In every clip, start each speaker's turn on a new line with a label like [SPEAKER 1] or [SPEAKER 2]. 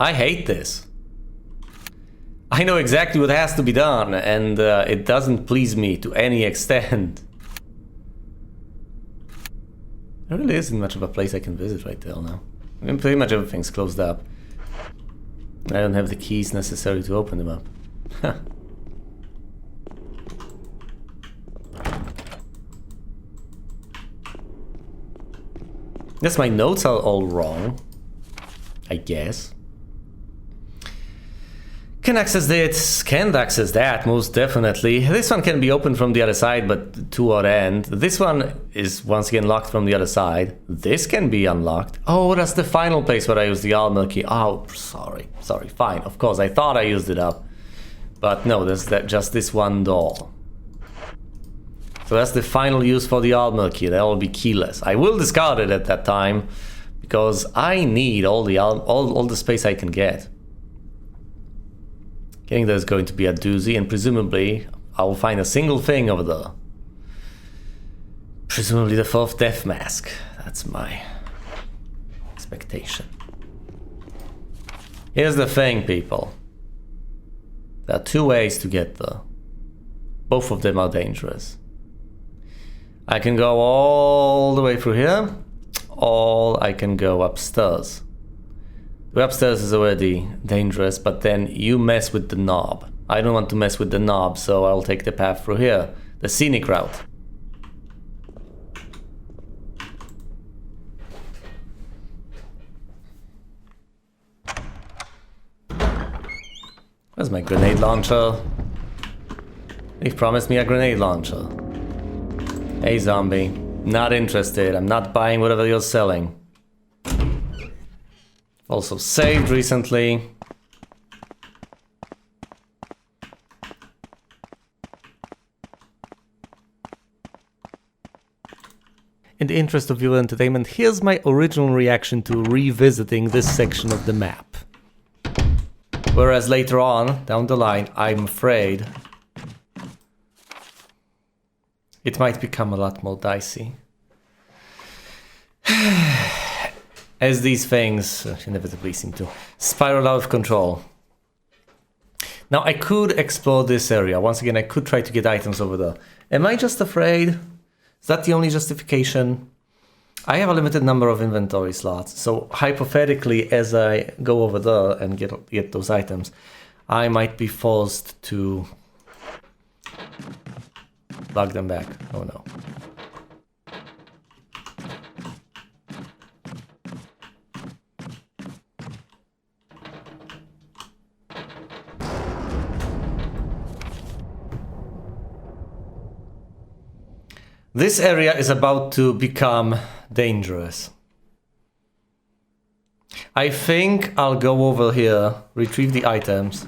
[SPEAKER 1] I hate this. I know exactly what has to be done, and it doesn't please me to any extent. There really isn't much of a place I can visit right there now. I mean, pretty much everything's closed up. I don't have the keys necessary to open them up. Guess my notes are all wrong, I guess. Can access this, can't access that, most definitely. This one can be opened from the other side, but to what end? This one is once again locked from the other side. This can be unlocked. Oh, that's the final place where I used the Almel key. Oh, sorry, fine. Of course, I thought I used it up. But no, there's just this one door. So that's the final use for the Almel key. That will be keyless. I will discard it at that time, because I need all the space I can get. Getting there is going to be a doozy, and presumably I will find a single thing over there. Presumably the fourth death mask. That's my expectation. Here's the thing, people. There are two ways to get there. Both of them are dangerous. I can go all the way through here, or I can go upstairs. The upstairs is already dangerous, but then you mess with the knob. I don't want to mess with the knob, so I'll take the path through here. The scenic route. Where's my grenade launcher? They've promised me a grenade launcher. Hey zombie, not interested. I'm not buying whatever you're selling. Also saved recently. In the interest of your entertainment, here's my original reaction to revisiting this section of the map. Whereas later on, down the line, I'm afraid it might become a lot more dicey. As these things inevitably seem to spiral out of control. Now I could explore this area. Once again, I could try to get items over there. Am I just afraid? Is that the only justification? I have a limited number of inventory slots, so hypothetically, as I go over there and get those items, I might be forced to lug them back. Oh no. This area is about to become dangerous. I think I'll go over here, retrieve the items.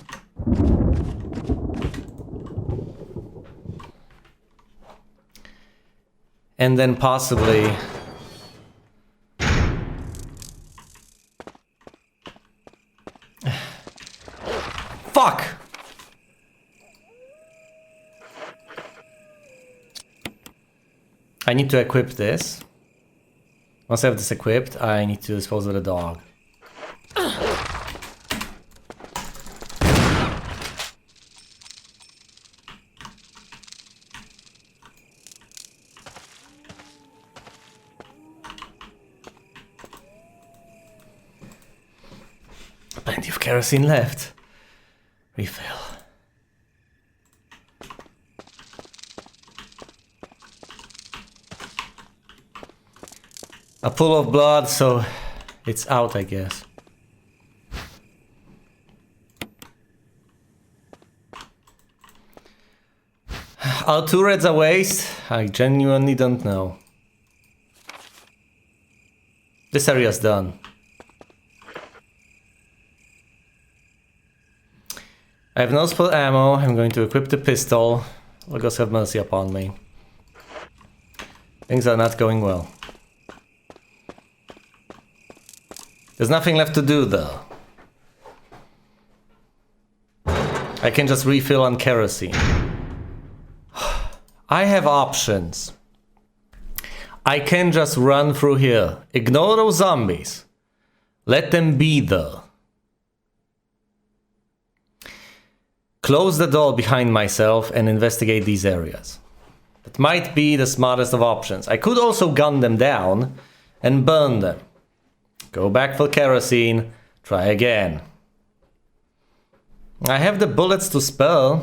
[SPEAKER 1] And then possibly fuck! I need to equip this. Once I have this equipped, I need to dispose of the dog. Plenty of kerosene left. Refill. A pool of blood, so it's out, I guess. Are 2 reds a waste? I genuinely don't know. This area's done. I have no spare ammo. I'm going to equip the pistol. Oh, God have mercy upon me. Things are not going well. There's nothing left to do though. I can just refill on kerosene. I have options. I can just run through here. Ignore those zombies. Let them be there. close the door behind myself and investigate these areas. That might be the smartest of options. I could also gun them down and burn them. Go back for kerosene, try again. I have the bullets to spare.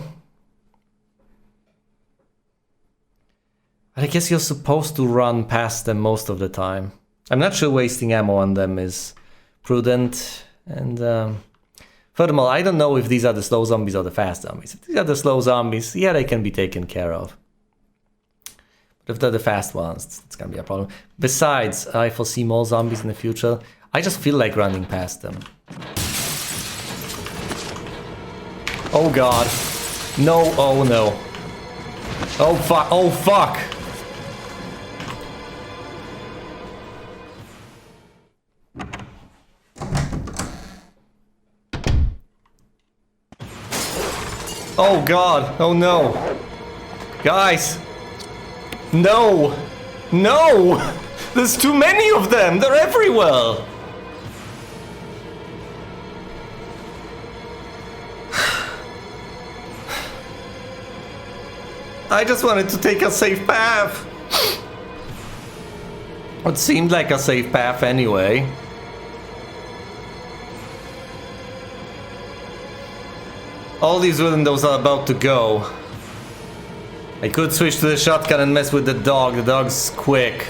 [SPEAKER 1] I guess you're supposed to run past them most of the time. I'm not sure wasting ammo on them is prudent. And furthermore, I don't know if these are the slow zombies or the fast zombies. If these are the slow zombies, yeah, they can be taken care of. But if they're the fast ones, it's gonna be a problem. Besides, I foresee more zombies in the future. I just feel like running past them. Oh god. No, oh no. Oh fuck, oh fuck! Oh god, oh no. Guys! No! No! There's too many of them! They're everywhere! I just wanted to take a safe path. What seemed like a safe path anyway. All these windows are about to go. I could switch to the shotgun and mess with the dog. The dog's quick.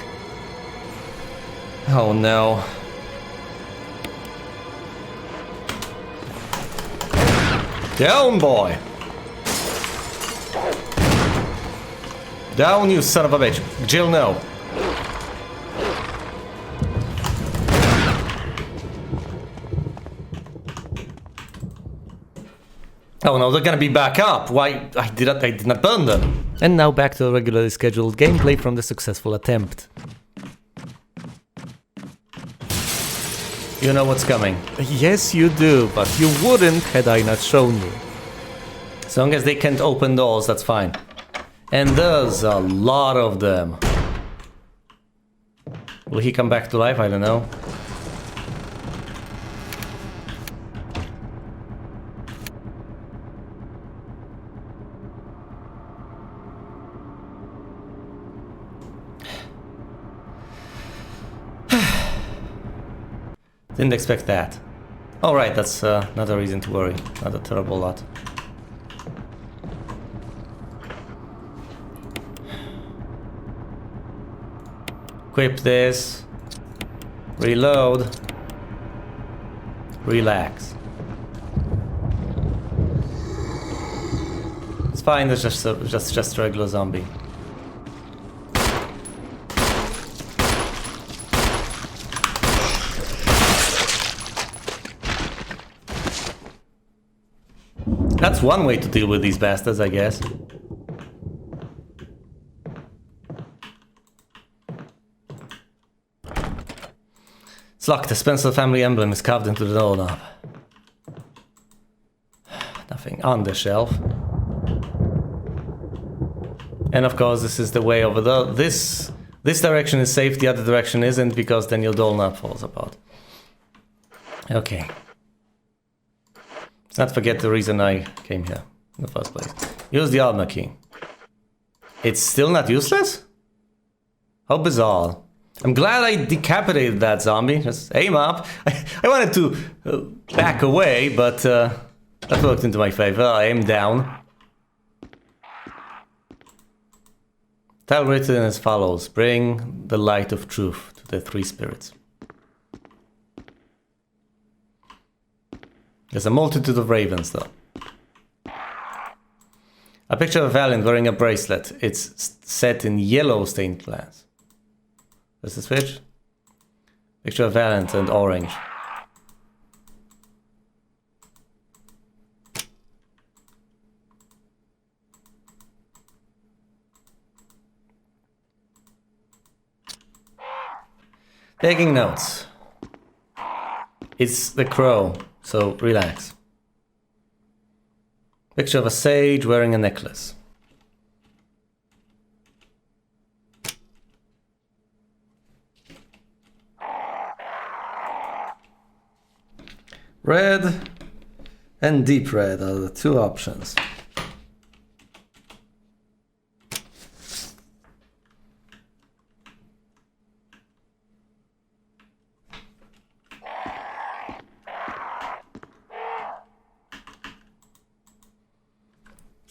[SPEAKER 1] Oh no. Down, boy. Down, you son of a bitch. Jill, no. Oh no, they're gonna be back up. Why? I did not burn them. And now back to a regularly scheduled gameplay from the successful attempt. You know what's coming. Yes, you do, but you wouldn't had I not shown you. As long as they can't open doors, that's fine. And there's a lot of them. Will he come back to life? I don't know. Didn't expect that. Alright, that's not a reason to worry. Not a terrible lot. Equip this. Reload. Relax. It's fine, it's just a regular zombie. That's one way to deal with these bastards, I guess. It's locked. The Spencer family emblem is carved into the doorknob. Nothing on the shelf. And of course, this is the way over there. This direction is safe, the other direction isn't, because then your doorknob falls apart. Okay. Let's not forget the reason I came here in the first place. Use the armor key. It's still not useless? How bizarre. I'm glad I decapitated that zombie. Just aim up. I wanted to back away, but that worked into my favor. I aim down. Tell written as follows. Bring the light of truth to the three spirits. There's a multitude of ravens, though. A picture of a Valiant wearing a bracelet. It's set in yellow stained glass. There's the switch. Picture of Valiant and orange. Taking notes. It's the crow. So, relax. Picture of a sage wearing a necklace. Red and deep red are the two options.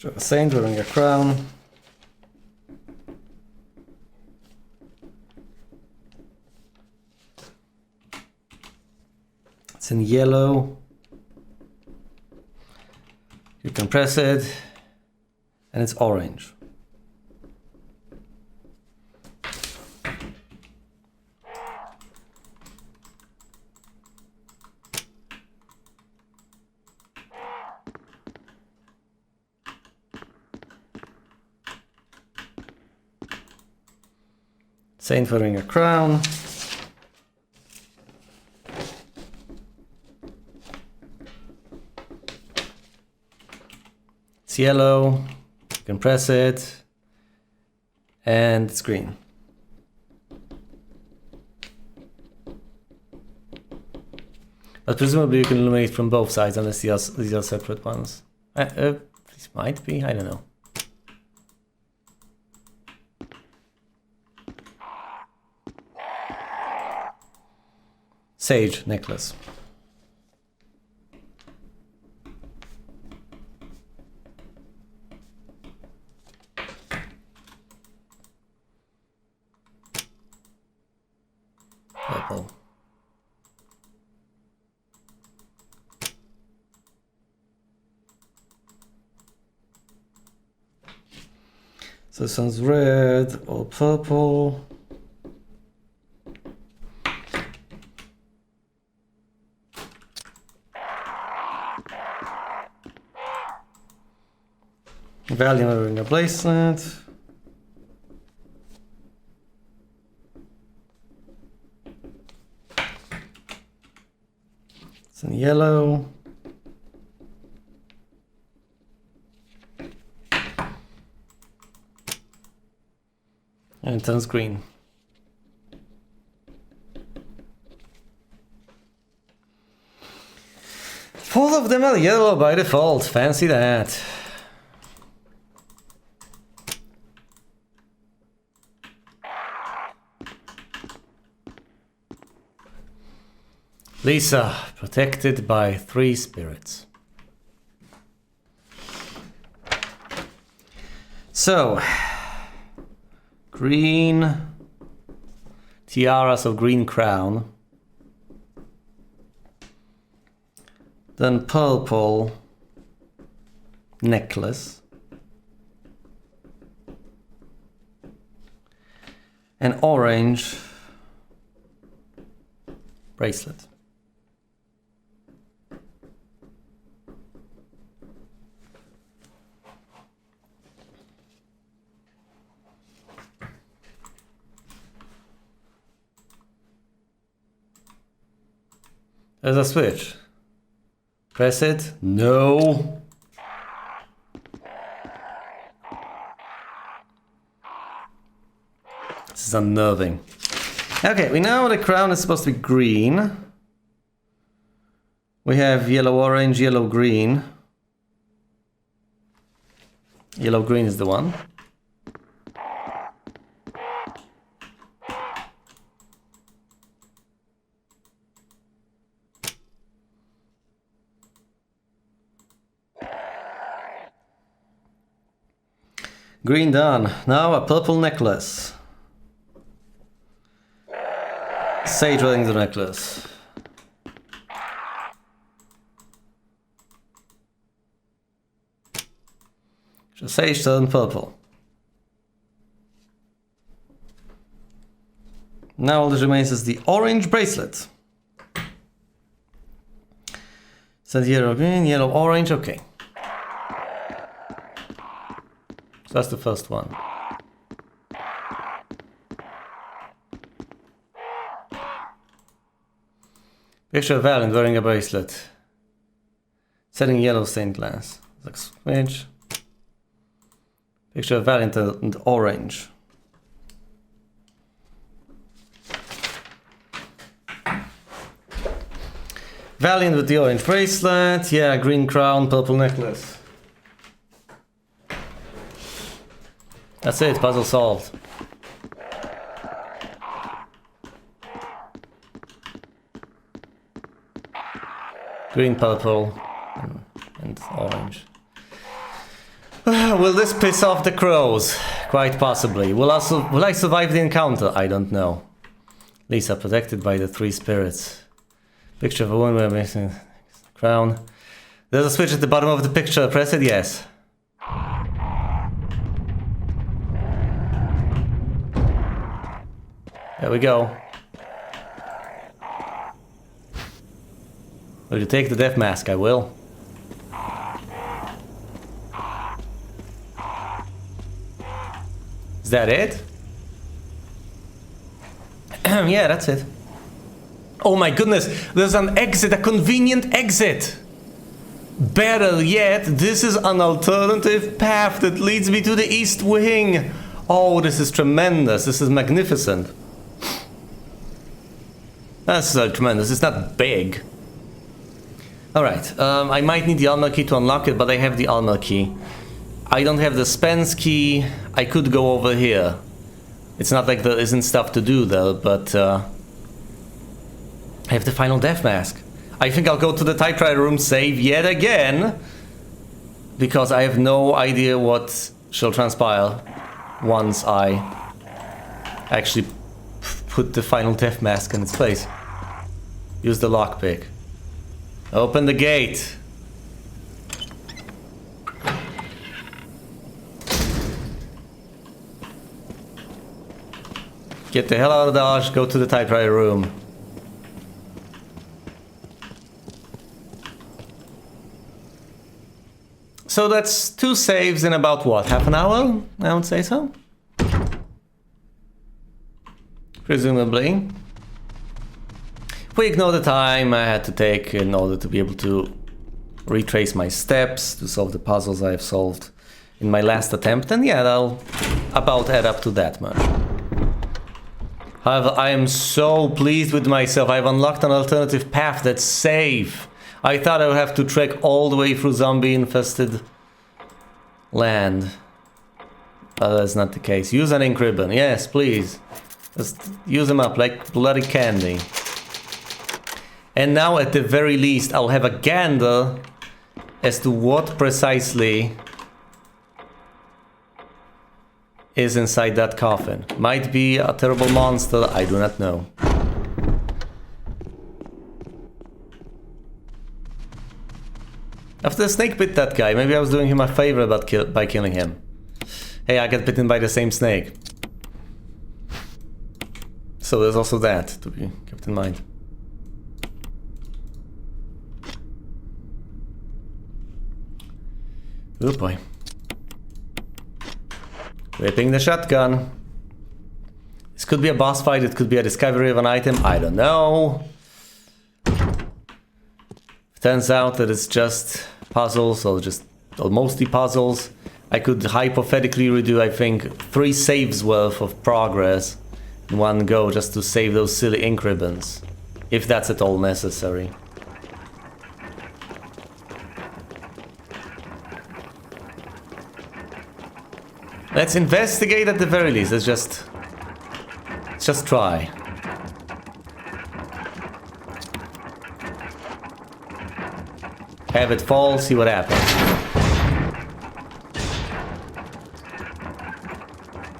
[SPEAKER 1] A saint wearing a crown. It's in yellow. You can press it, and it's orange. Saint wearing a crown. It's yellow, you can press it, and it's green. But presumably you can illuminate from both sides unless these are separate ones. These might be, I don't know. Sage necklace. Purple. So this one's red or purple. Valium wearing a bracelet. It's in yellow. And it turns green. All of them are yellow by default. Fancy that. Lisa, protected by 3 spirits. So, green tiaras of green crown. Then purple necklace. And orange bracelet. There's a switch. Press it. No. This is unnerving. Okay, we know the crown is supposed to be green. We have yellow, orange, yellow, green. Yellow, green is the one. Green done. Now a purple necklace. Sage wearing the necklace. Sage turned purple. Now all that remains is the orange bracelet. Said yellow, green, yellow, orange, okay. So that's the first one. Picture of Valiant wearing a bracelet. Setting yellow stained glass. Like switch. Picture of Valiant and orange. Valiant with the orange bracelet. Yeah, green crown, purple necklace. That's it, puzzle solved. Green, purple, and orange. Will this piss off the crows? Quite possibly. Will I survive the encounter? I don't know. Lisa, protected by the 3 spirits. Picture of a woman missing crown. There's a switch at the bottom of the picture. Press it, yes. There we go. Will you take the death mask? I will. Is that it? Yeah, that's it. Oh my goodness, there's an exit, a convenient exit! Better yet, this is an alternative path that leads me to the East Wing! Oh, this is tremendous, this is magnificent. That's tremendous, it's not big. Alright, I might need the Almer key to unlock it, but I have the Almer key. I don't have the Spence key, I could go over here. It's not like there isn't stuff to do though, but I have the final death mask. I think I'll go to the typewriter room, save yet again, because I have no idea what shall transpire once I actually put the final death mask in its place. Use the lockpick. Open the gate. Get the hell out of Dodge, go to the typewriter room. So that's 2 saves in about what, half an hour? I would say so. Presumably. If we ignore the time I had to take in order to be able to retrace my steps to solve the puzzles I have solved in my last attempt, then yeah, that'll about add up to that much. However, I am so pleased with myself. I've unlocked an alternative path that's safe. I thought I would have to trek all the way through zombie-infested land. But that's not the case. Use an ink ribbon. Yes, please. Just use them up like bloody candy. And now, at the very least, I'll have a gander as to what precisely is inside that coffin. Might be a terrible monster, I do not know. After the snake bit that guy, maybe I was doing him a favor by killing him. Hey, I got bitten by the same snake. So there's also that to be kept in mind. Oh boy. Whipping the shotgun. This could be a boss fight, it could be a discovery of an item, I don't know. Turns out that it's just puzzles, or mostly puzzles. I could hypothetically redo, I think, 3 saves worth of progress in one go just to save those silly ink ribbons. If that's at all necessary. Let's investigate at the very least. Let's just try. Have it fall, see what happens.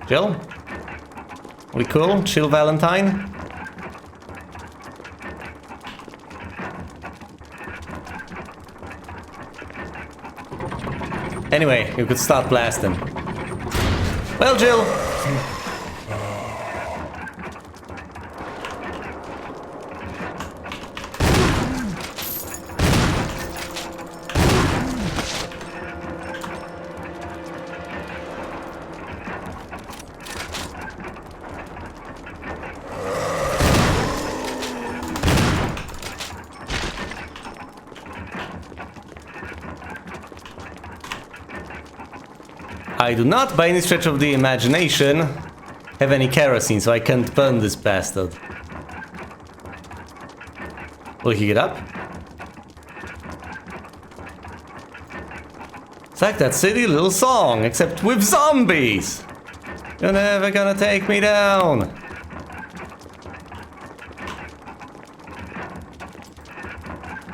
[SPEAKER 1] Jill? We cool? Chill Valentine? Anyway, you could start blasting. Well, Jill. I do not, by any stretch of the imagination, have any kerosene, so I can't burn this bastard. Will he get up? It's like that silly little song, except with zombies. You're never gonna take me down.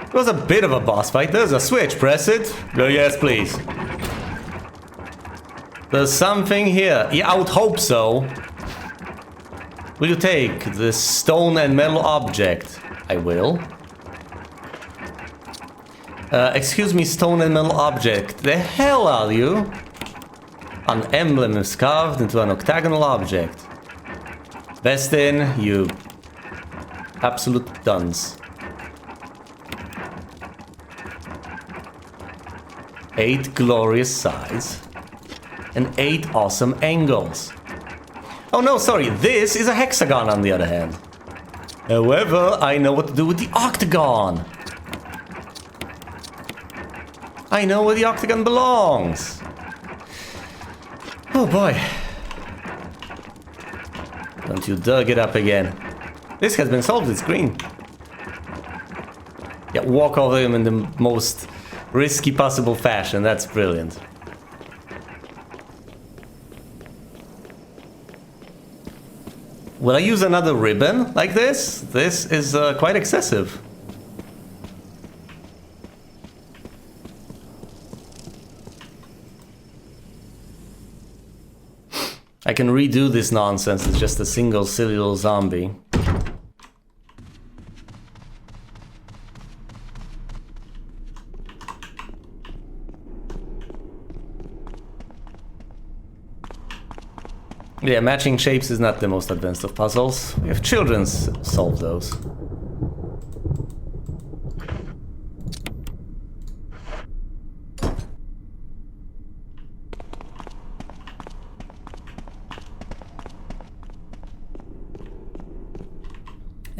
[SPEAKER 1] It was a bit of a boss fight. There's a switch, press it. Oh, yes, please. There's something here. Yeah, I would hope so. Will you take this stone and metal object? I will. Excuse me, stone and metal object. The hell are you? An emblem is carved into an octagonal object. Vestin, you absolute dunce. 8 glorious sides and 8 awesome angles. Oh no, sorry, this is a hexagon on the other hand. However, I know what to do with the octagon. I know where the octagon belongs. Oh boy. Don't you dare get up again. This has been solved, it's green. Yeah, walk over him in the most risky possible fashion, that's brilliant. Will I use another ribbon like this? This is quite excessive. I can redo this nonsense, it's just a single silly little zombie. Yeah, matching shapes is not the most advanced of puzzles. We have children solve those.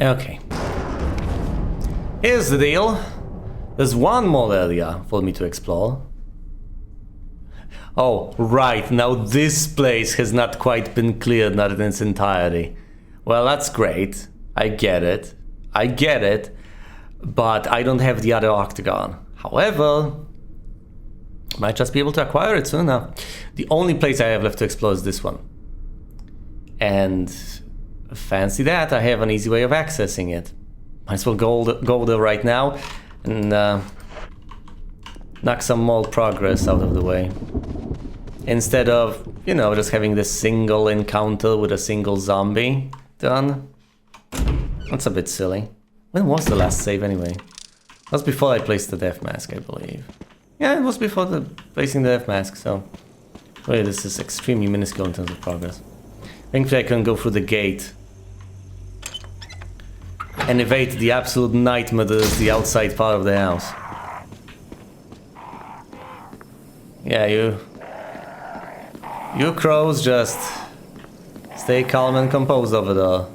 [SPEAKER 1] Okay. Here's the deal. There's one more area for me to explore. Oh, right, now this place has not quite been cleared, not in its entirety. Well, that's great. I get it. I get it. But I don't have the other octagon. However, might just be able to acquire it soon now. The only place I have left to explore is this one. And fancy that, I have an easy way of accessing it. Might as well go there right now and knock some more progress out of the way. Instead of, you know, just having this single encounter with a single zombie done. That's a bit silly. When was the last save anyway? It was before I placed the death mask, I believe. Yeah, it was before placing the death mask, so... Wait, this is extremely minuscule in terms of progress. Thankfully I can go through the gate and evade the absolute nightmare that is the outside part of the house. Yeah, you crows just stay calm and composed over there.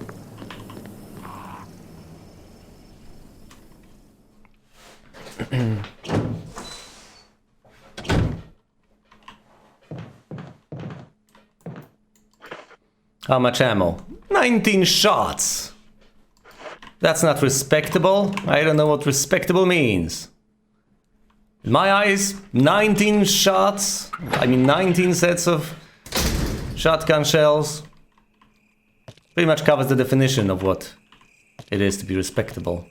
[SPEAKER 1] How much ammo? 19 shots! That's not respectable. I don't know what respectable means. In my eyes, 19 shots, I mean 19 sets of shotgun shells, pretty much covers the definition of what it is to be respectable.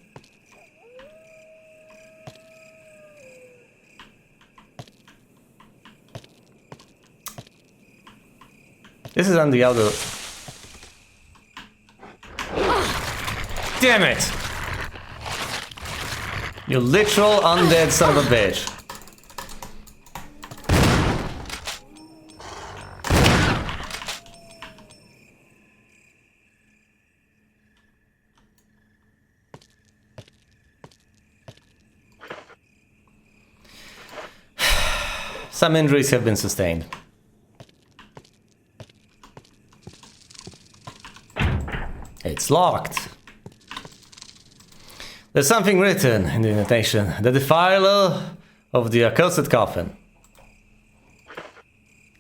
[SPEAKER 1] This is on the outer... Damn it! You literal undead son of a bitch. Some injuries have been sustained. It's locked. There's something written in the invitation. The defiler of the accursed coffin.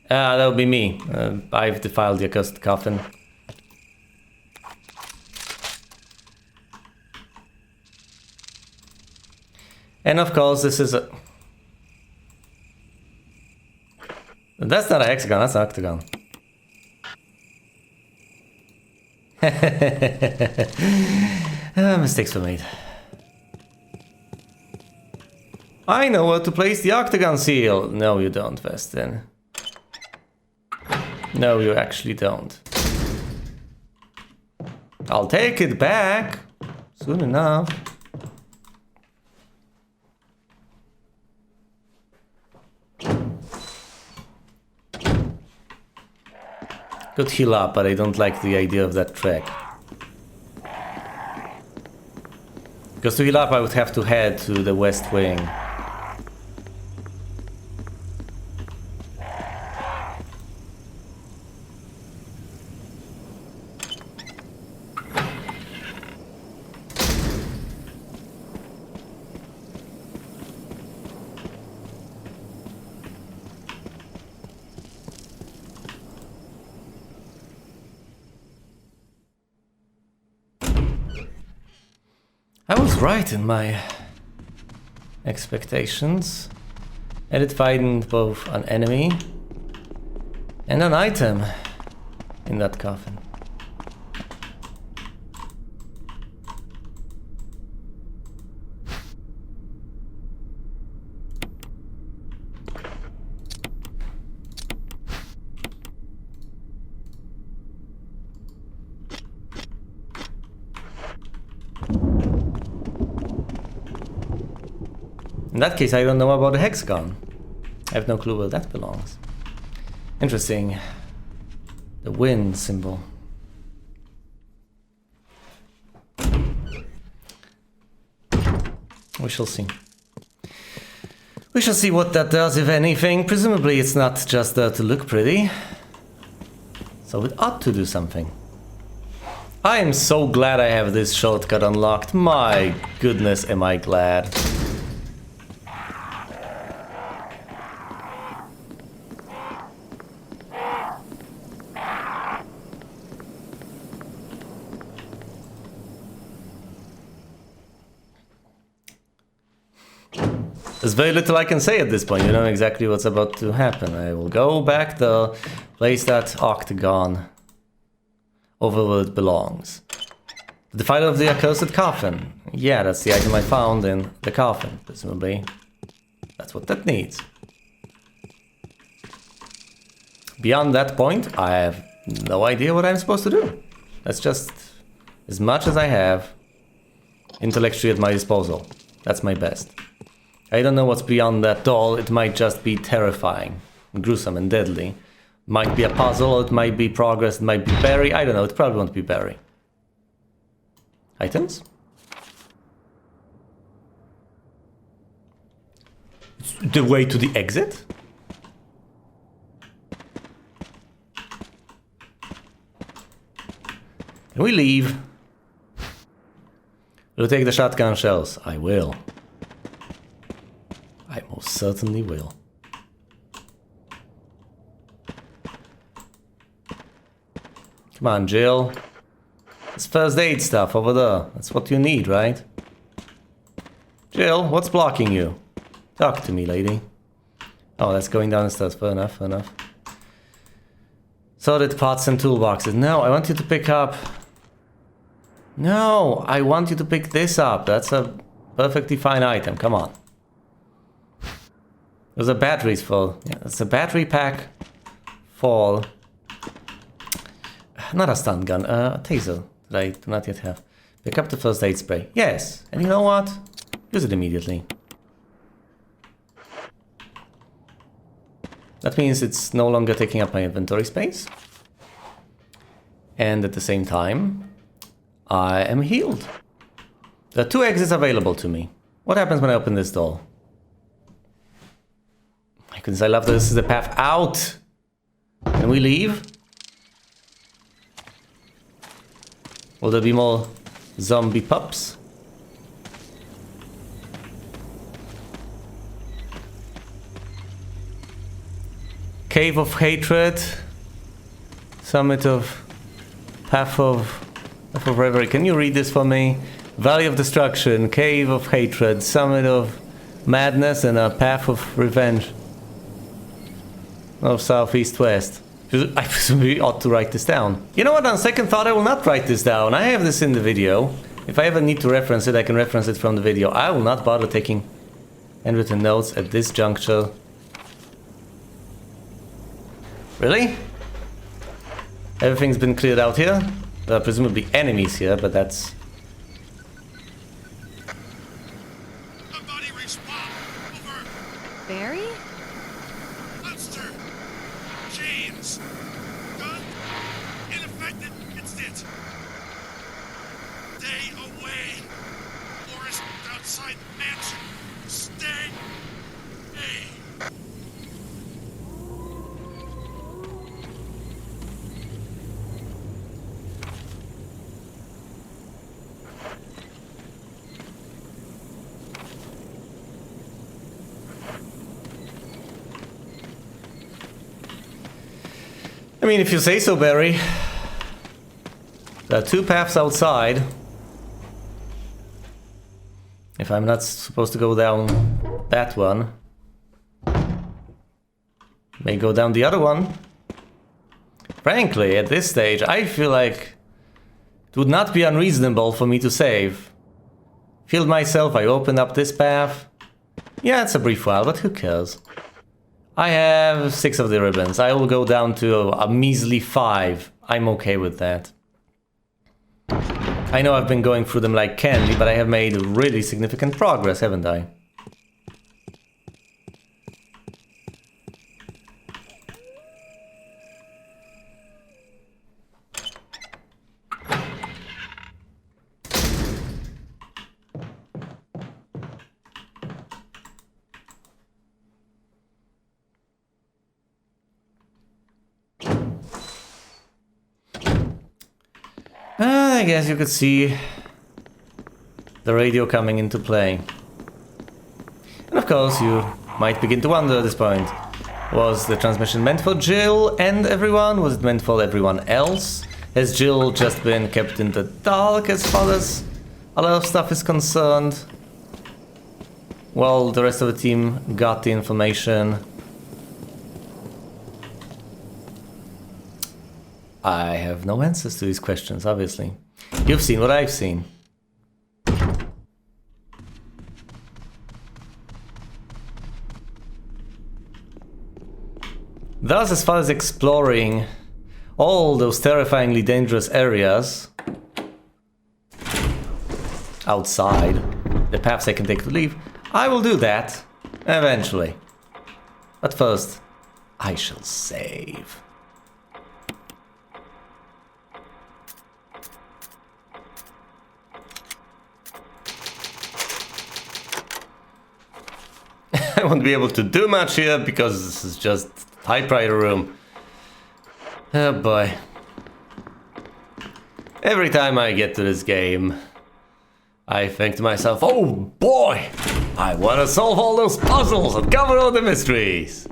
[SPEAKER 1] That would be me. I've defiled the accursed coffin. And of course, this is a... That's not a hexagon, that's an octagon. Mistakes were made. I know where to place the octagon seal. No, you don't, Vestin. No, you actually don't. I'll take it back soon enough. Could heal up, but I don't like the idea of that trek. Because to heal up, I would have to head to the west wing. I was right in my expectations. I did find both an enemy and an item in that coffin. In that case, I don't know about the hexagon. I have no clue where that belongs. Interesting. The wind symbol. We shall see. We shall see what that does, if anything. Presumably it's not just there to look pretty. So it ought to do something. I am so glad I have this shortcut unlocked. My goodness, am I glad. There's very little I can say at this point. You know exactly what's about to happen. I will go back there, place that octagon over where it belongs. The Defiler of the Accursed Coffin. Yeah, that's the item I found in the coffin, presumably. That's what that needs. Beyond that point, I have no idea what I'm supposed to do. That's just as much as I have intellectually at my disposal. That's my best. I don't know what's beyond that doll. It might just be terrifying, gruesome and deadly. Might be a puzzle, it might be progress, it might be Barry. I don't know, it probably won't be Barry. Items? The way to the exit? Can we leave? Will you take the shotgun shells? I will. I most certainly will. Come on, Jill. It's first aid stuff over there. That's what you need, right? Jill, what's blocking you? Talk to me, lady. Oh, that's going down the stairs. Fair enough, fair enough. Sorted pots and toolboxes. No, I want you to pick up... No, I want you to pick this up. That's a perfectly fine item. Come on. Those are batteries for... Yeah, it's a battery pack for... Not a stun gun, a taser that I do not yet have. Pick up the first aid spray. Yes, and you know what? Use it immediately. That means it's no longer taking up my inventory space. And at the same time, I am healed. There are 2 exits available to me. What happens when I open this door? My goodness, I love this. This is the path out. Can we leave? Will there be more zombie pups? Cave of Hatred. Summit of... Path of Reverie. Can you read this for me? Valley of Destruction, Cave of Hatred, Summit of Madness, and a Path of Revenge. North, south, east, west. I presume we ought to write this down. You know what, on second thought, I will not write this down. I have this in the video. If I ever need to reference it, I can reference it from the video. I will not bother taking handwritten notes at this juncture. Really? Everything's been cleared out here? There are presumably enemies here, but that's...
[SPEAKER 2] Somebody respond! Over!
[SPEAKER 3] Barry?
[SPEAKER 2] Monster! James! Gun! Ineffective! It's it! Stay away! Forest outside mansion! Stay! Hey!
[SPEAKER 1] I mean, if you say so, Barry. There are two paths outside. If I'm not supposed to go down that one, may go down the other one. Frankly, at this stage, I feel like it would not be unreasonable for me to save. Filled myself, I opened up this path. Yeah, it's a brief while, but who cares? I have 6 of the ribbons. I will go down to a measly 5. I'm okay with that. I know I've been going through them like candy, but I have made really significant progress, haven't I? I guess you could see the radio coming into play. And of course, you might begin to wonder at this point, was the transmission meant for Jill and everyone? Was it meant for everyone else? Has Jill just been kept in the dark as far as a lot of stuff is concerned? Well, the rest of the team got the information. I have no answers to these questions, obviously. You've seen what I've seen. Thus, as far as exploring all those terrifyingly dangerous areas outside, the paths I can take to leave, I will do that eventually. But first, I shall save. I won't be able to do much here because this is just typewriter room. Oh boy. Every time I get to this game, I think to myself, oh boy, I want to solve all those puzzles and cover all the mysteries.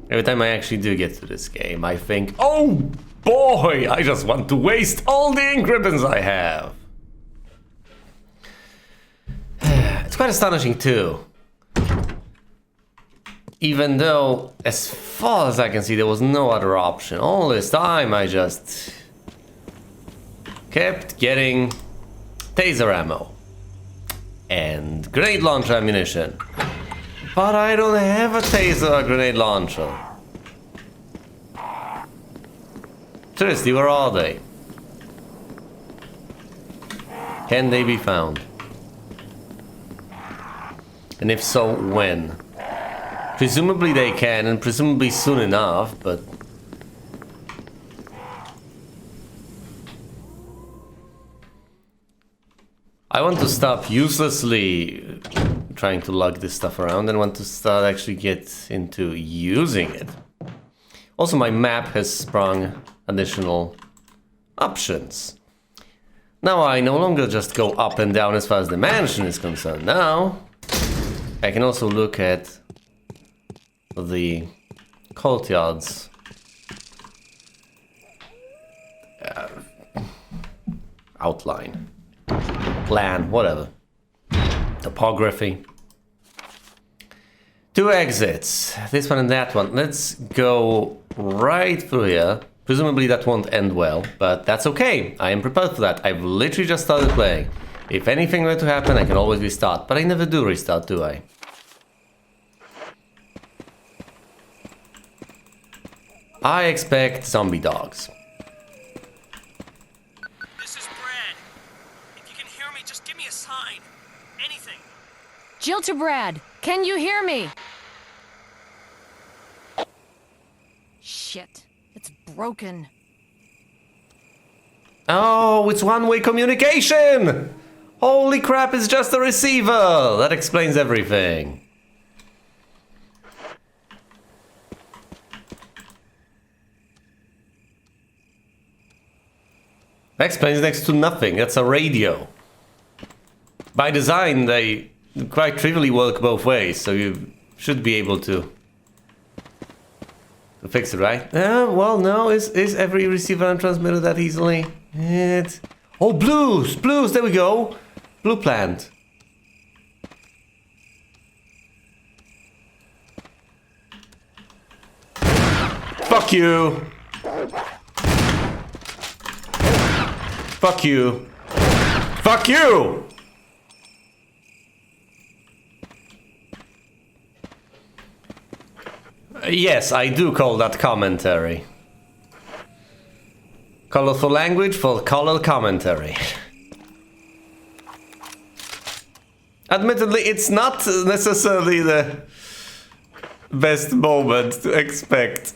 [SPEAKER 1] Every time I actually do get to this game, I think, oh boy, I just want to waste all the ink ribbons I have. It's quite astonishing too. Even though, as far as I can see, there was no other option. All this time I just kept getting taser ammo and grenade launcher ammunition. But I don't have a taser or grenade launcher. Seriously, where are they? Can they be found? And if so, when? Presumably they can, and presumably soon enough, but... I want to stop uselessly trying to lug this stuff around and want to start actually get into using it. Also, my map has sprung additional options. Now I no longer just go up and down as far as the mansion is concerned. Now, I can also look at the courtyards. Outline. Plan, whatever. Topography. Two exits. This one and that one. Let's go right through here. Presumably that won't end well, but that's okay. I am prepared for that. I've literally just started playing. If anything were to happen, I can always restart. But I never do restart, do I? I expect zombie dogs.
[SPEAKER 3] This is Brad. If you can hear me, just give me a sign. Anything.
[SPEAKER 4] Jill to Brad. Can you hear me? Shit. It's broken.
[SPEAKER 1] Oh, it's one-way communication! Holy crap, it's just a receiver! That explains everything. That explains next to nothing. That's a radio. By design, they quite trivially work both ways, so you should be able to fix it, right? Well, no. Is every receiver and transmitter that easily? Oh, blues! Blues! There we go! Blue plant. Fuck you! Fuck you! Fuck you! Yes, I do call that commentary. Colorful language for color commentary. Admittedly, it's not necessarily the best moment to expect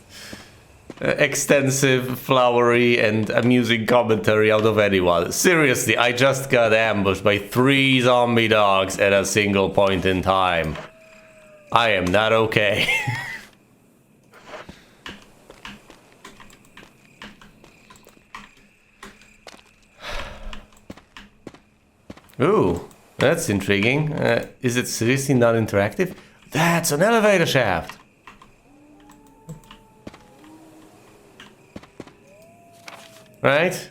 [SPEAKER 1] extensive, flowery, and amusing commentary out of anyone. Seriously, I just got ambushed by 3 zombie dogs at a single point in time. I am not okay. Ooh, that's intriguing. Is it seriously not interactive? That's an elevator shaft. Right?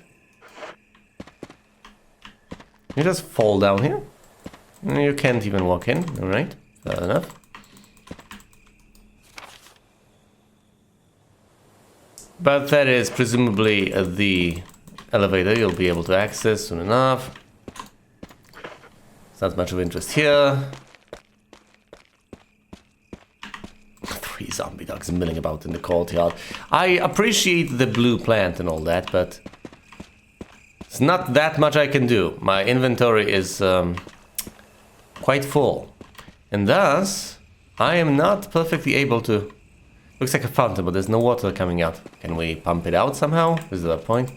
[SPEAKER 1] You just fall down here. You can't even walk in. Alright, fair enough. But that is presumably the elevator you'll be able to access soon enough. It's not much of interest here. 3 zombie dogs milling about in the courtyard. I appreciate the blue plant and all that, but it's not that much I can do. My inventory is quite full. And thus, I am not perfectly able to... Looks like a fountain, but there's no water coming out. Can we pump it out somehow? Is there a point?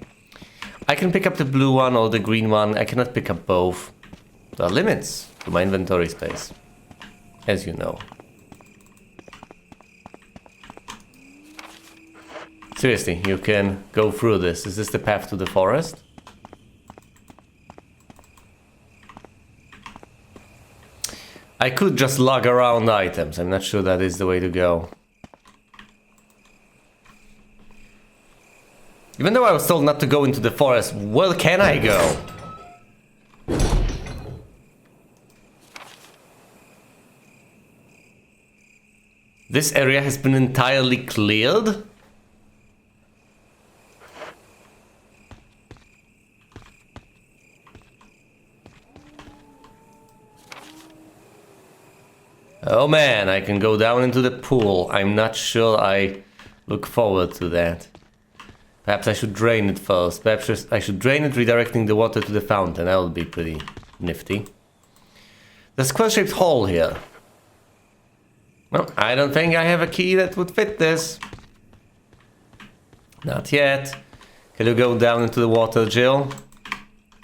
[SPEAKER 1] I can pick up the blue one or the green one. I cannot pick up both. There are limits to my inventory space, as you know. Seriously, you can go through this. Is this the path to the forest? I could just lug around items. I'm not sure that is the way to go. Even though I was told not to go into the forest, where can I go? This area has been entirely cleared? Oh man, I can go down into the pool. I'm not sure I look forward to that. Perhaps I should drain it first. Perhaps I should drain it, redirecting the water to the fountain. That would be pretty nifty. There's a square-shaped hole here. Well, I don't think I have a key that would fit this. Not yet. Can you go down into the water, Jill?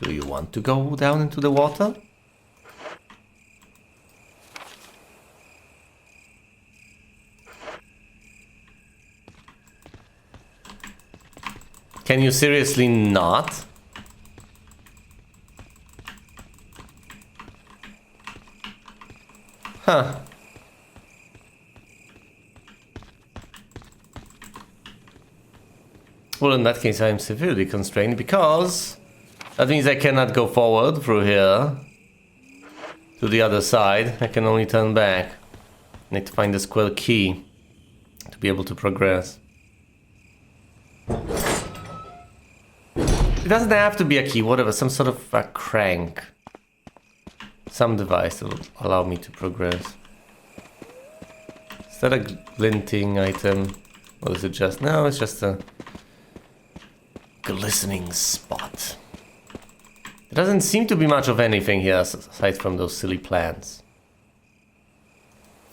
[SPEAKER 1] Do you want to go down into the water? Can you seriously not? Huh. Well, in that case, I am severely constrained because that means I cannot go forward through here to the other side. I can only turn back. Need to find the square key to be able to progress. It doesn't have to be a key, whatever, some sort of a crank. Some device that will allow me to progress. Is that a glinting item? Or is it just... No, it's just a glistening spot. There doesn't seem to be much of anything here aside from those silly plants.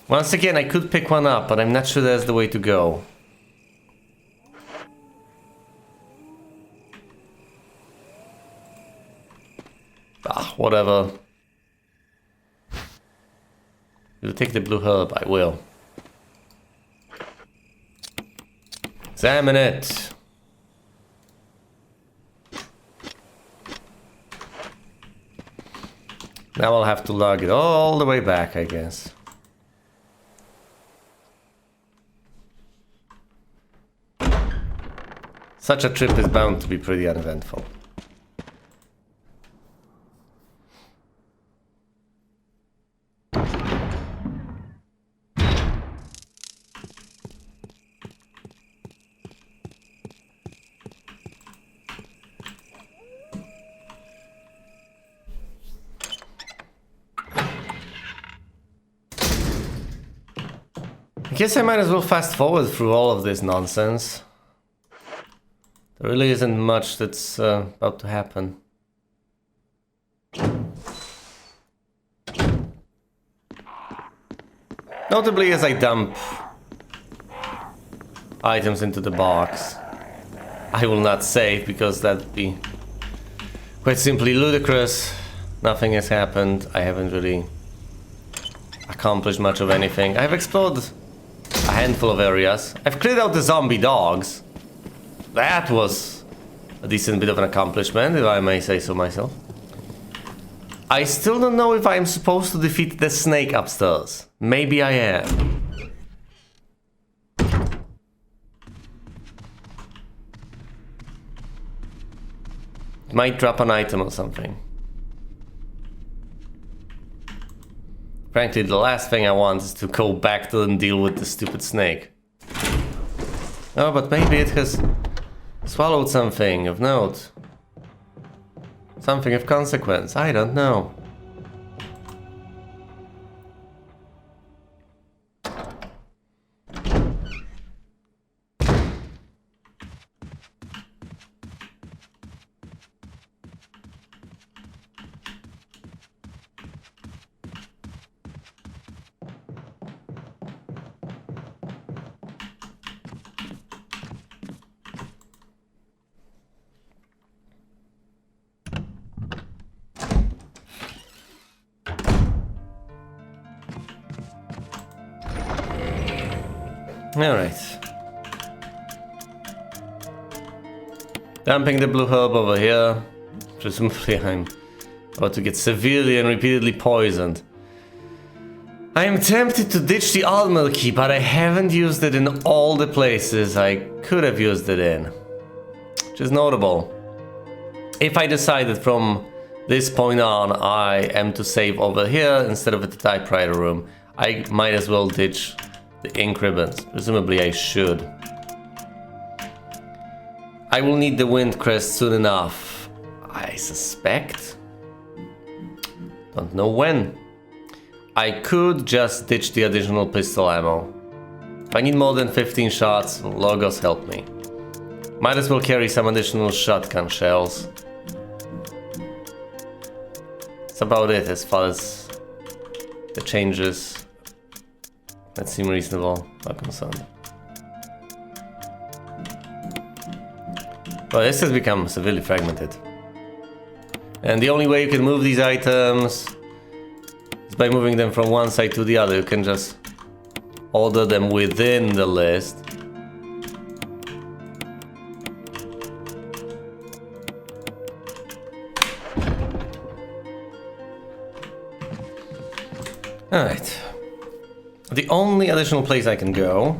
[SPEAKER 1] Once again, I could pick one up, but I'm not sure that's the way to go. Ah, whatever. You'll take the blue herb, I will. Examine it. Now I'll have to lug it all the way back, I guess. Such a trip is bound to be pretty uneventful. I guess I might as well fast forward through all of this nonsense. There really isn't much that's about to happen. Notably, as I dump items into the box, I will not save because that'd be quite simply ludicrous. Nothing has happened. I haven't really accomplished much of anything. I've explored a handful of areas. I've cleared out the zombie dogs. That was a decent bit of an accomplishment, if I may say so myself. I still don't know if I'm supposed to defeat the snake upstairs. Maybe I am. It might drop an item or something. Frankly, the last thing I want is to go back to and deal with the stupid snake. Oh, but maybe it has swallowed something of note. Something of consequence. I don't know. Alright. Dumping the blue herb over here. Presumably I'm about to get severely and repeatedly poisoned. I am tempted to ditch the Almel key, but I haven't used it in all the places I could have used it in. Which is notable. If I decided from this point on I am to save over here instead of at the typewriter room, I might as well ditch the ink ribbons. Presumably I should. I will need the wind crest soon enough. I suspect. Don't know when. I could just ditch the additional pistol ammo. If I need more than 15 shots, Logos help me. Might as well carry some additional shotgun shells. That's about it as far as the changes that seem reasonable are concerned. Well, this has become severely fragmented. And the only way you can move these items is by moving them from one side to the other. You can just order them within the list. Alright. The only additional place I can go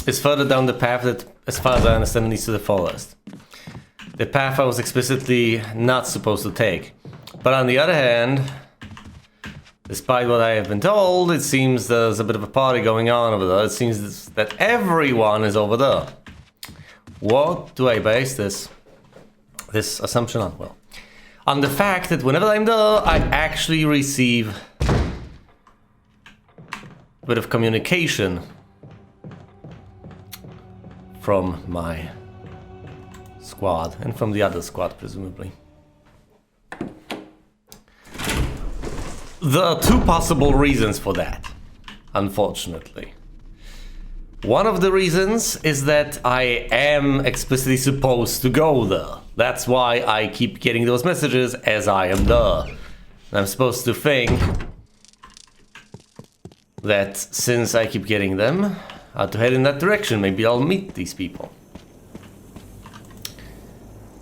[SPEAKER 1] is further down the path that, as far as I understand, leads to the forest. The path I was explicitly not supposed to take. But on the other hand, Despite what I have been told, it seems there's a bit of a party going on over there. It seems that everyone is over there. What do I base this assumption on? Well, on the fact that whenever I'm there, I actually receive a bit of communication from my squad and from the other squad, presumably. There are two possible reasons for that, unfortunately. One of the reasons is that I am explicitly supposed to go there. That's why I keep getting those messages as I am there. And I'm supposed to think that since I keep getting them, I have to head in that direction. Maybe I'll meet these people.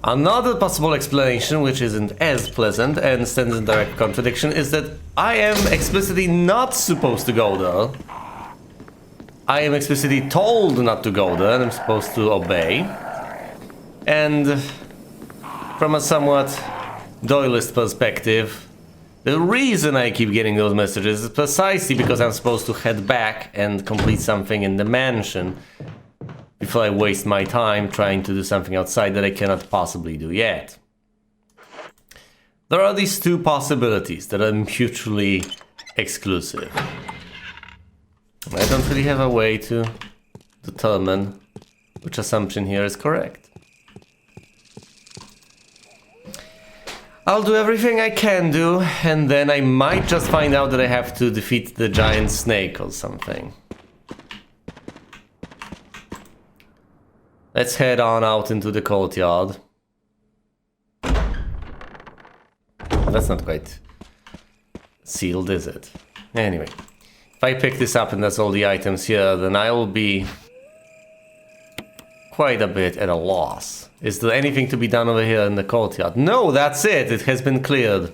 [SPEAKER 1] Another possible explanation, which isn't as pleasant and stands in direct contradiction, is that I am explicitly not supposed to go there. I am explicitly told not to go there and I'm supposed to obey. And from a somewhat Doyleist perspective, the reason I keep getting those messages is precisely because I'm supposed to head back and complete something in the mansion before I waste my time trying to do something outside that I cannot possibly do yet. There are these two possibilities that are mutually exclusive. I don't really have a way to determine which assumption here is correct. I'll do everything I can do, and then I might just find out that I have to defeat the giant snake or something. Let's head on out into the courtyard. That's not quite sealed, is it? Anyway, if I pick this up and that's all the items here, then I will be quite a bit at a loss. Is there anything to be done over here in the courtyard? No, that's it. It has been cleared.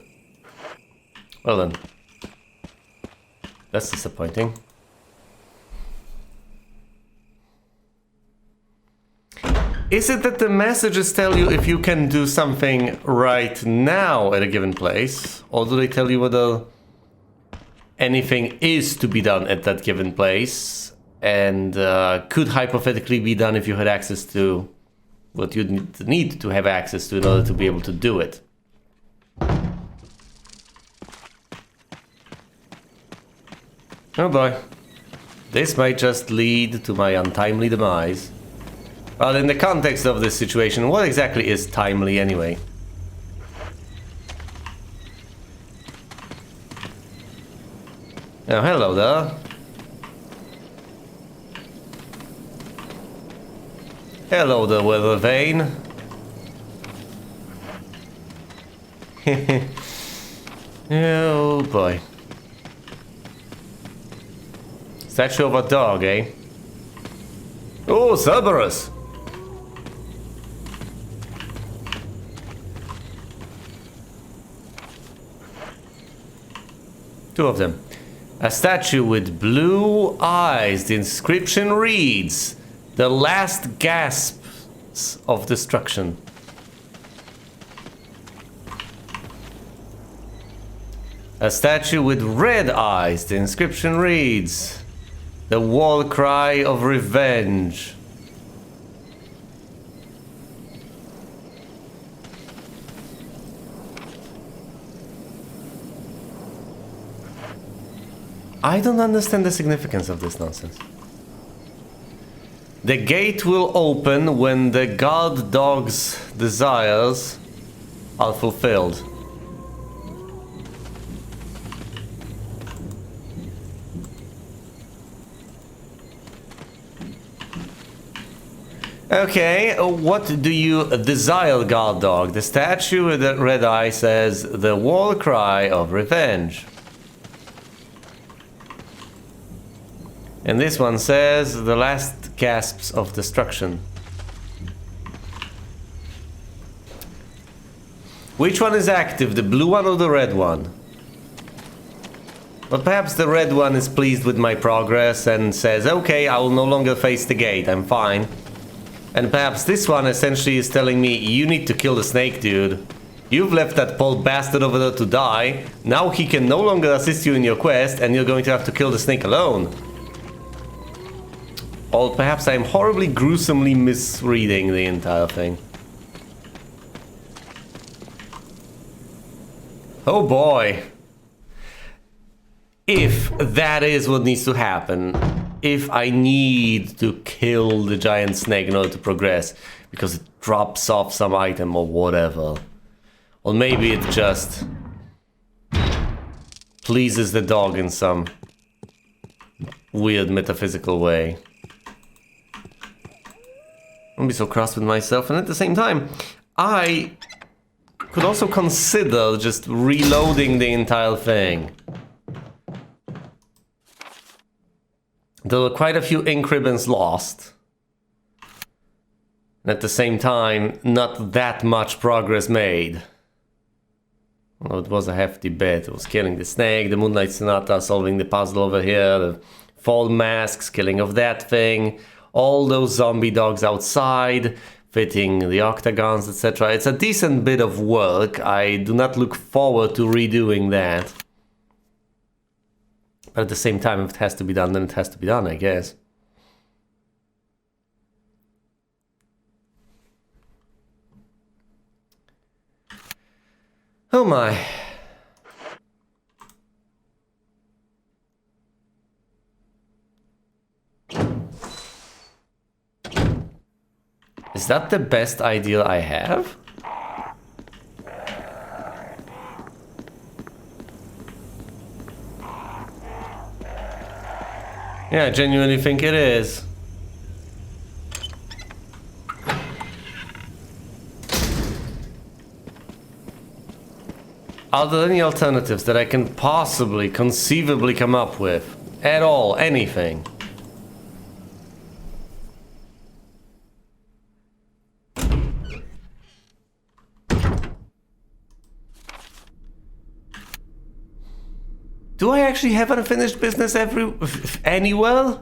[SPEAKER 1] Well then. That's disappointing. Is it that the messages tell you if you can do something right now at a given place? Or do they tell you whether anything is to be done at that given place and could hypothetically be done if you had access to what you'd need to have access to in order to be able to do it? Oh boy. This might just lead to my untimely demise. Well, in the context of this situation, what exactly is timely anyway? Oh, hello there. Hello there, weather vane. Oh boy. Statue of a dog, eh? Oh, Cerberus! Two of them. A statue with blue eyes. The inscription reads, "The last gasps of destruction." A statue with red eyes. The inscription reads, "The war cry of revenge." I don't understand the significance of this nonsense. The gate will open when the guard dog's desires are fulfilled. Okay, what do you desire, guard dog? The statue with the red eye says, "The war cry of revenge." And this one says, "The last gasps of destruction." Which one is active, the blue one or the red one? Well, perhaps the red one is pleased with my progress and says, "Okay, I will no longer face the gate, I'm fine." And perhaps this one essentially is telling me, "You need to kill the snake, dude. You've left that poor bastard over there to die. Now he can no longer assist you in your quest, and you're going to have to kill the snake alone. Or perhaps I'm horribly gruesomely misreading the entire thing. Oh boy. If that is what needs to happen, if I need to kill the giant snake in order to progress, because it drops off some item or whatever, or maybe it just pleases the dog in some weird metaphysical way. I'll be so cross with myself, and at the same time, I could also consider just reloading the entire thing. There were quite a few ink ribbons lost. And at the same time, not that much progress made. Well, it was a hefty bit. It was killing the snake, the Moonlight Sonata, solving the puzzle over here, the fall masks, killing of that thing, all those zombie dogs outside, fitting the octagons, etc. It's a decent bit of work. I do not look forward to redoing that. But at the same time, if it has to be done, then it has to be done, I guess. Oh my. Is that the best idea I have? Yeah, I genuinely think it is. Are there any alternatives that I can possibly, conceivably come up with? At all, anything? Do I actually have unfinished business anywhere?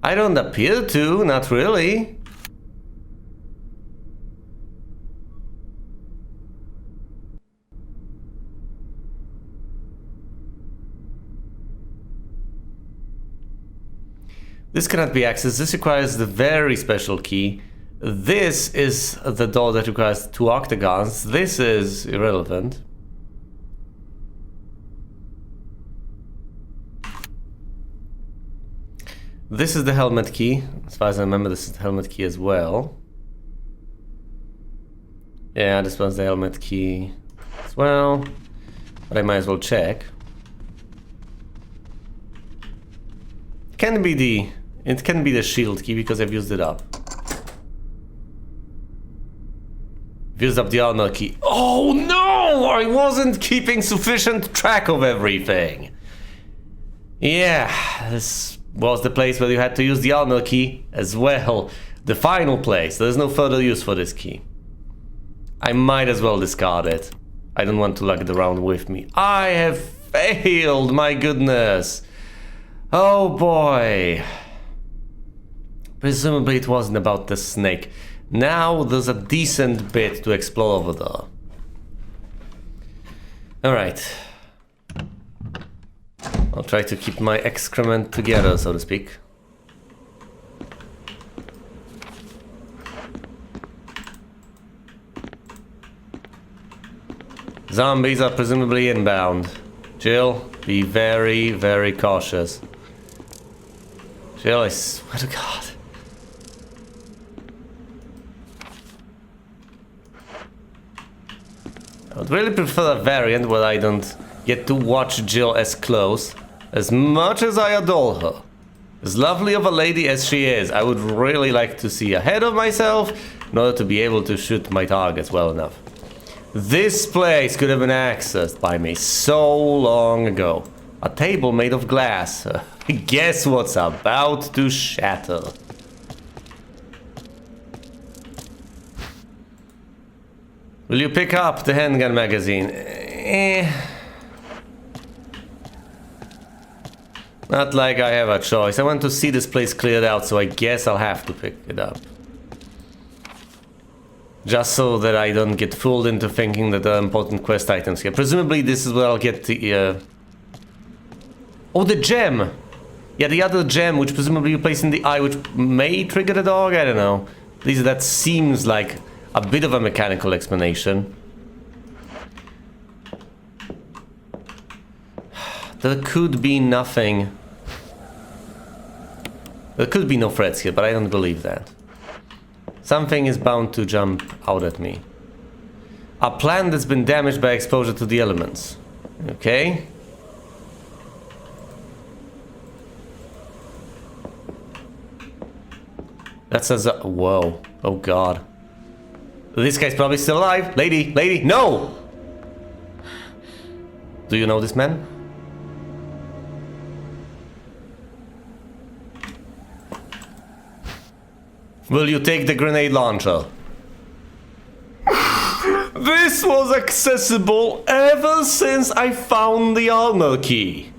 [SPEAKER 1] I don't appear to, not really. This cannot be accessed. This requires the very special key. This is the door that requires 2 octagons. This is irrelevant. This is the helmet key. As far as I remember, this is the helmet key as well. Yeah, this one's the helmet key as well. But I might as well check. It can be the shield key because I've used it up. I've used up the armor key. Oh no! I wasn't keeping sufficient track of everything. Yeah, this was the place where you had to use the armor key as well. The final place. There's no further use for this key. I might as well discard it. I don't want to lug it around with me. I have failed, my goodness. Oh boy. Presumably it wasn't about the snake. Now there's a decent bit to explore over there. Alright. I'll try to keep my excrement together, so to speak. Zombies are presumably inbound. Jill, be very, very cautious. Jill, I swear to God. I would really prefer a variant where I don't get to watch Jill as close. As much as I adore her, as lovely of a lady as she is, I would really like to see ahead of myself in order to be able to shoot my targets well enough. This place could have been accessed by me so long ago. A table made of glass. Guess what's about to shatter? Will you pick up the handgun magazine? Not like I have a choice. I want to see this place cleared out, so I guess I'll have to pick it up. Just so that I don't get fooled into thinking that there are important quest items here. Presumably this is where I'll get the... Oh, the gem! Yeah, the other gem, which presumably you place in the eye, which may trigger the dog, I don't know. At least that seems like a bit of a mechanical explanation. There could be nothing. There could be no threats here, but I don't believe that. Something is bound to jump out at me. A plant that's been damaged by exposure to the elements. Okay. That says, whoa. Oh god. This guy's probably still alive. Lady, lady, no! Do you know this man? Will you take the grenade launcher? This was accessible ever since I found the armor key.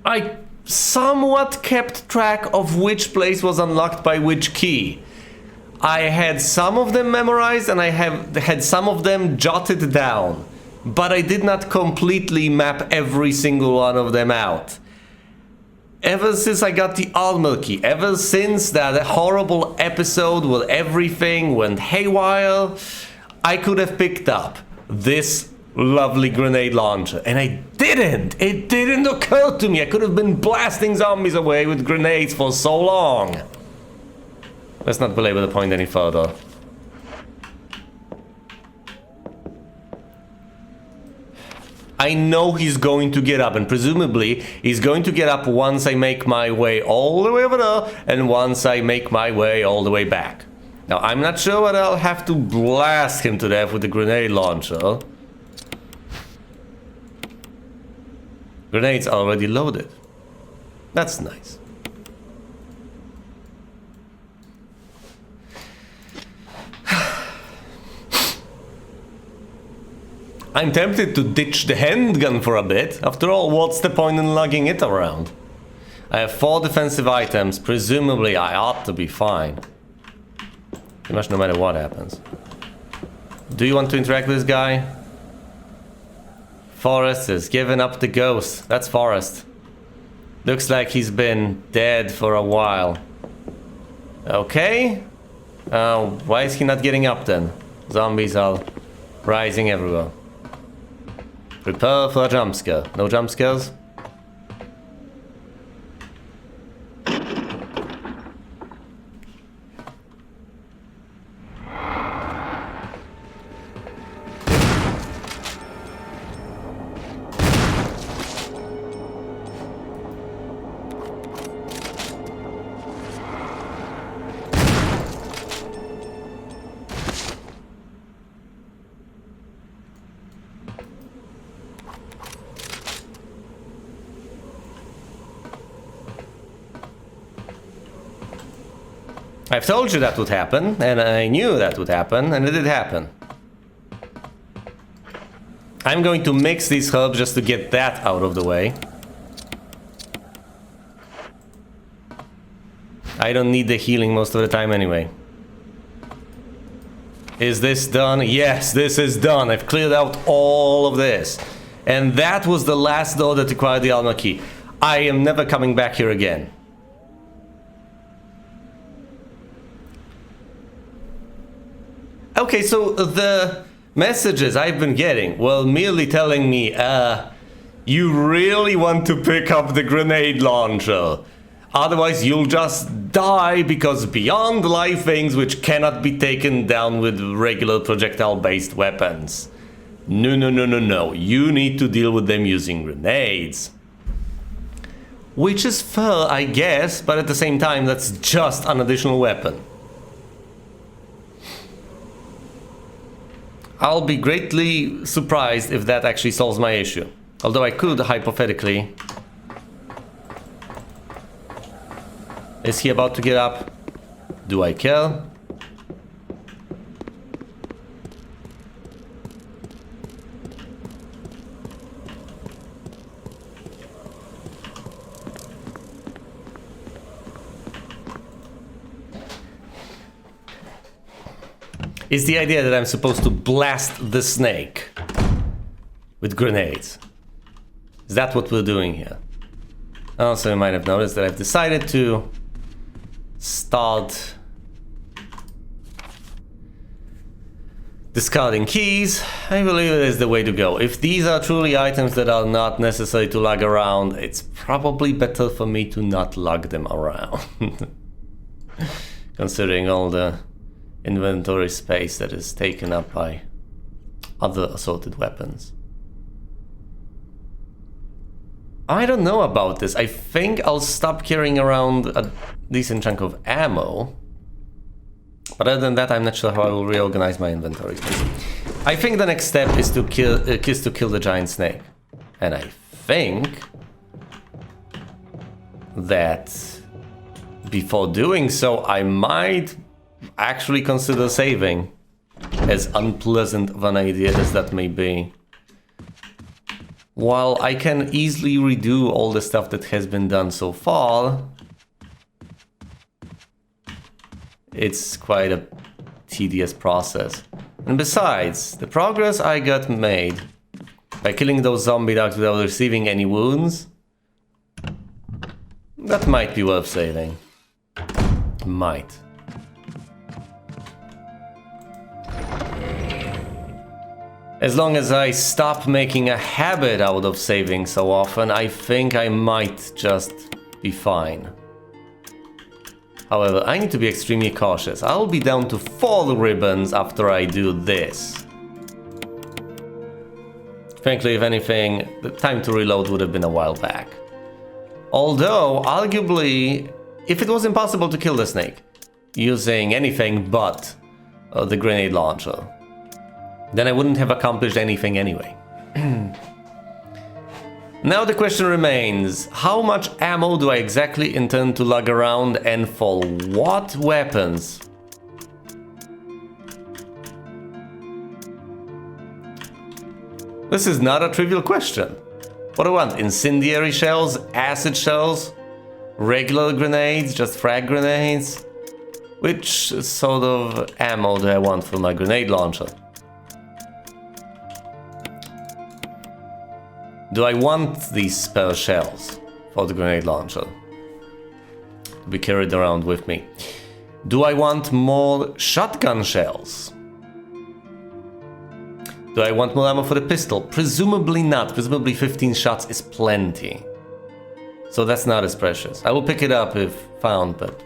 [SPEAKER 1] I somewhat kept track of which place was unlocked by which key. I had some of them memorized and I had some of them jotted down, but I did not completely map every single one of them out. Ever since I got the armor key, ever since that horrible episode where everything went haywire, I could have picked up this lovely grenade launcher. And I didn't! It didn't occur to me! I could have been blasting zombies away with grenades for so long. Let's not belabor the point any further. I know he's going to get up, and presumably he's going to get up once I make my way all the way over there, and once I make my way all the way back. Now, I'm not sure whether I'll have to blast him to death with the grenade launcher. Grenade's already loaded. That's nice. I'm tempted to ditch the handgun for a bit. After all, what's the point in lugging it around? I have 4 defensive items. Presumably, I ought to be fine. Pretty much no matter what happens. Do you want to interact with this guy? Forrest has given up the ghost. That's Forrest. Looks like he's been dead for a while. Okay. Why is he not getting up then? Zombies are rising everywhere. Prepare for a jump scare. No jump scares? I've told you that would happen, and I knew that would happen, and it did happen. I'm going to mix these herbs just to get that out of the way. I don't need the healing most of the time anyway. Is this done? Yes, this is done. I've cleared out all of this. And that was the last door that required the armor key. I am never coming back here again. Okay, so the messages I've been getting were merely telling me, you really want to pick up the grenade launcher. Otherwise you'll just die because beyond lie things which cannot be taken down with regular projectile-based weapons. No, no, no, no, no. You need to deal with them using grenades. Which is fair, I guess, but at the same time, that's just an additional weapon. I'll be greatly surprised if that actually solves my issue. Although I could, hypothetically... Is he about to get up? Do I care? is the idea that I'm supposed to blast the snake with grenades. Is that what we're doing here? Also, you might have noticed that I've decided to start discarding keys. I believe it is the way to go. If these are truly items that are not necessary to lug around, it's probably better for me to not lug them around. Considering all the inventory space that is taken up by other assorted weapons. I don't know about this. I think I'll stop carrying around a decent chunk of ammo. But other than that, I'm not sure how I will reorganize my inventory space. I think the next step is to kill the giant snake. And I think that before doing so, I might actually consider saving, as unpleasant of an idea as that may be. While I can easily redo all the stuff that has been done so far, it's quite a tedious process. And besides, the progress I got made by killing those zombie dogs without receiving any wounds, that might be worth saving. Might. As long as I stop making a habit out of saving so often, I think I might just be fine. However, I need to be extremely cautious. I'll be down to 4 ribbons after I do this. Frankly, if anything, the time to reload would have been a while back. Although, arguably, if it was impossible to kill the snake using anything but the grenade launcher, then I wouldn't have accomplished anything anyway. Now the question remains, how much ammo do I exactly intend to lug around and for what weapons? This is not a trivial question. What do I want? Incendiary shells? Acid shells? Regular grenades? Just frag grenades? Which sort of ammo do I want for my grenade launcher? Do I want these spare shells for the grenade launcher to be carried around with me? Do I want more shotgun shells? Do I want more ammo for the pistol? Presumably not. Presumably 15 shots is plenty. So that's not as precious. I will pick it up if found, but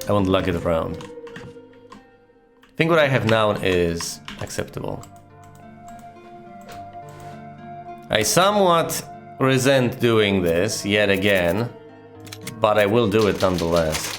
[SPEAKER 1] I won't lug it around. I think what I have now is acceptable. I somewhat resent doing this yet again, but I will do it nonetheless.